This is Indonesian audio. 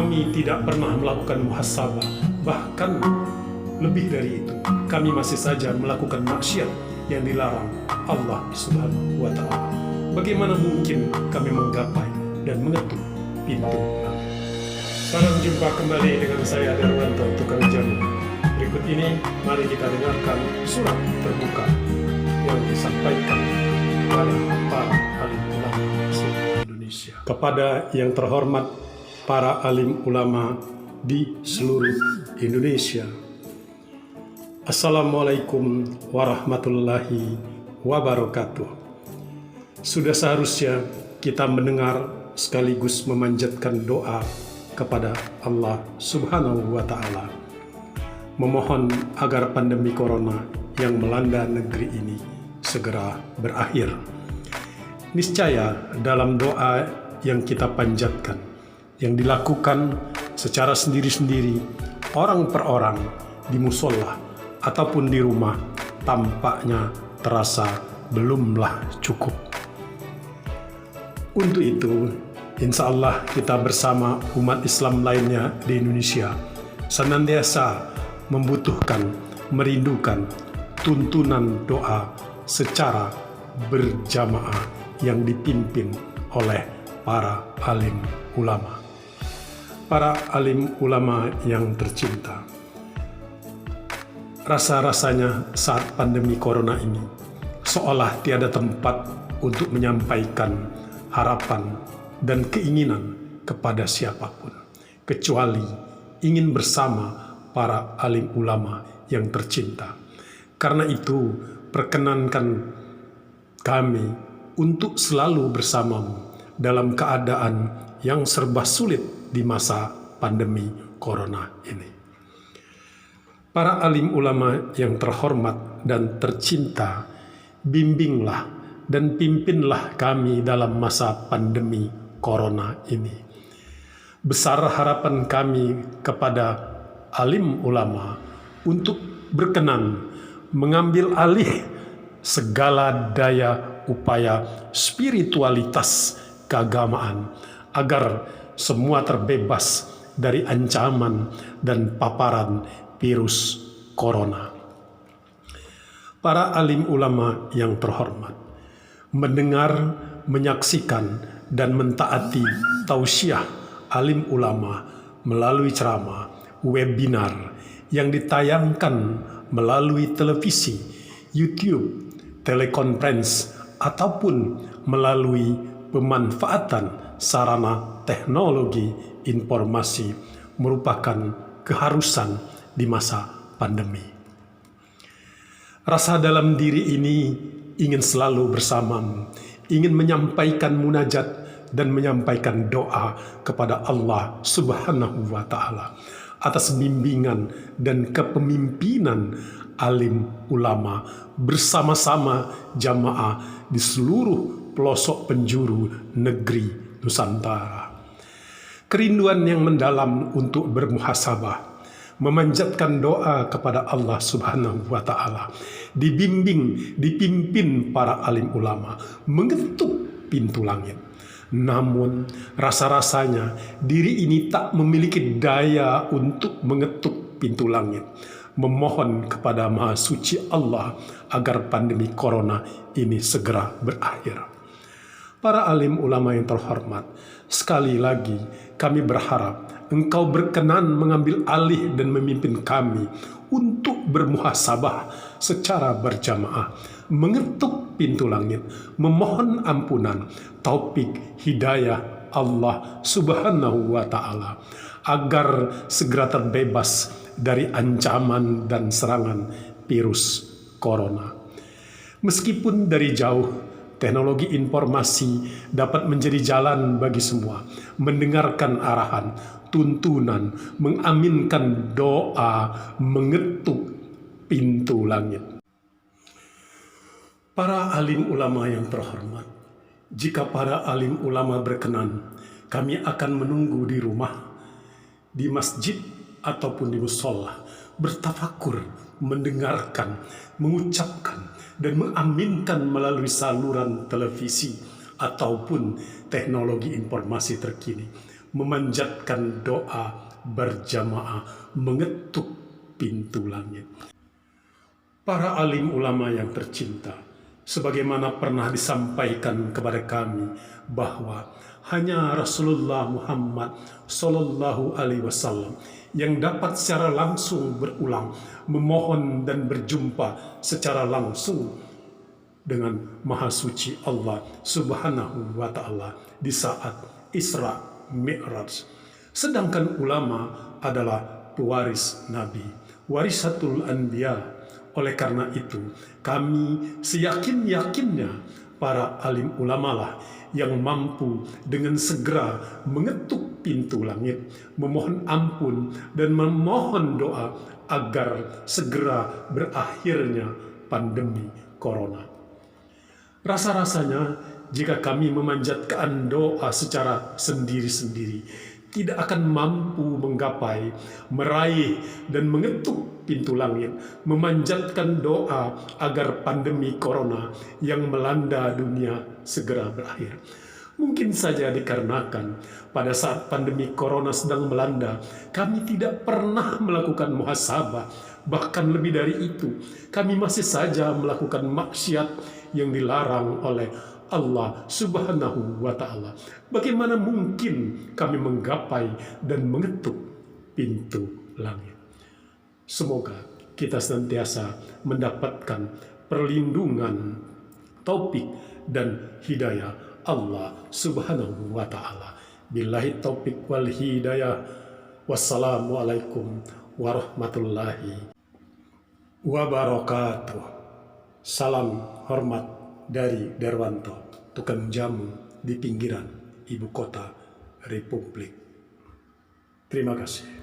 kami tidak pernah melakukan muhasabah, bahkan lebih dari itu, kami masih saja melakukan maksiat yang dilarang Allah Subhanahu wa Ta'ala. Bagaimana mungkin kami menggapai dan mengetuk pintu? Salam jumpa kembali dengan saya Darwanto, tukang jamu. Berikut ini mari kita dengarkan surat terbuka yang disampaikan oleh para alim ulama Indonesia. Kepada yang terhormat para alim ulama di seluruh Indonesia. Assalamualaikum warahmatullahi wabarakatuh. Sudah seharusnya kita mendengar sekaligus memanjatkan doa kepada Allah Subhanahu wa Ta'ala, memohon agar pandemi corona yang melanda negeri ini segera berakhir. Niscaya dalam doa yang kita panjatkan, yang dilakukan secara sendiri-sendiri, orang per orang, di musola ataupun di rumah, tampaknya terasa belumlah cukup. Untuk itu, insya Allah kita bersama umat Islam lainnya di Indonesia senantiasa membutuhkan, merindukan tuntunan doa secara berjamaah yang dipimpin oleh para alim ulama. Para alim ulama yang tercinta, rasa-rasanya saat pandemi corona ini seolah tiada tempat untuk menyampaikan harapan dan keinginan kepada siapapun, kecuali ingin bersama para alim ulama yang tercinta. Karena itu, perkenankan kami untuk selalu bersamamu dalam keadaan yang serba sulit di masa pandemi corona ini. Para alim ulama yang terhormat dan tercinta, bimbinglah dan pimpinlah kami dalam masa pandemi corona ini. Besar harapan kami kepada alim ulama untuk berkenan mengambil alih segala daya upaya spiritualitas keagamaan agar semua terbebas dari ancaman dan paparan virus corona. Para alim ulama yang terhormat, mendengar, menyaksikan, dan mentaati tausiah alim ulama melalui ceramah, webinar yang ditayangkan melalui televisi, YouTube, telekonferensi, ataupun melalui pemanfaatan sarana teknologi informasi merupakan keharusan di masa pandemi. Rasa dalam diri ini ingin selalu bersamamu, ingin menyampaikan munajat dan menyampaikan doa kepada Allah Subhanahu wa Ta'ala atas bimbingan dan kepemimpinan alim ulama bersama-sama jamaah di seluruh pelosok penjuru negeri Nusantara. Kerinduan yang mendalam untuk bermuhasabah, memanjatkan doa kepada Allah Subhanahu wa Ta'ala, dipimpin para alim ulama, mengetuk pintu langit. Namun rasa-rasanya diri ini tak memiliki daya untuk mengetuk pintu langit, memohon kepada Maha Suci Allah agar pandemi corona ini segera berakhir. Para alim ulama yang terhormat, sekali lagi kami berharap Engkau berkenan mengambil alih dan memimpin kami untuk bermuhasabah secara berjamaah, mengetuk pintu langit, memohon ampunan, taufik, hidayah Allah Subhanahu wa Ta'ala, agar segera terbebas dari ancaman dan serangan virus corona. Meskipun dari jauh, teknologi informasi dapat menjadi jalan bagi semua, mendengarkan arahan, tuntunan, mengaminkan doa, mengetuk pintu langit. Para alim ulama yang terhormat, jika para alim ulama berkenan, kami akan menunggu di rumah, di masjid ataupun di musola, bertafakur, mendengarkan, mengucapkan, dan mengaminkan melalui saluran televisi ataupun teknologi informasi terkini, memanjatkan doa berjamaah mengetuk pintu langit. Para alim ulama yang tercinta, sebagaimana pernah disampaikan kepada kami bahwa hanya Rasulullah Muhammad Sallallahu Alaihi Wasallam yang dapat secara langsung berulang memohon dan berjumpa secara langsung dengan Maha Suci Allah Subhanahu wa Ta'ala di saat Isra Mi'raj. Sedangkan ulama adalah pewaris Nabi, warisatul anbiya. Oleh karena itu, kami seyakin-yakinnya para alim ulama lah yang mampu dengan segera mengetuk pintu langit, memohon ampun dan memohon doa agar segera berakhirnya pandemi corona. Rasa-rasanya jika kami memanjatkan doa secara sendiri-sendiri, tidak akan mampu menggapai, meraih, dan mengetuk pintu langit, memanjatkan doa agar pandemi corona yang melanda dunia segera berakhir. Mungkin saja dikarenakan pada saat pandemi corona sedang melanda, kami tidak pernah melakukan muhasabah. Bahkan lebih dari itu, kami masih saja melakukan maksiat yang dilarang oleh Allah Subhanahu wa Ta'ala. Bagaimana mungkin kami menggapai dan mengetuk pintu langit? Semoga kita senantiasa mendapatkan perlindungan, taufik dan hidayah Allah Subhanahu wa Ta'ala. Billahi taufik wal hidayah. Wassalamualaikum warahmatullahi wabarakatuh. Salam hormat dari Darwanto, tukang jamu di pinggiran ibu kota Republik. Terima kasih.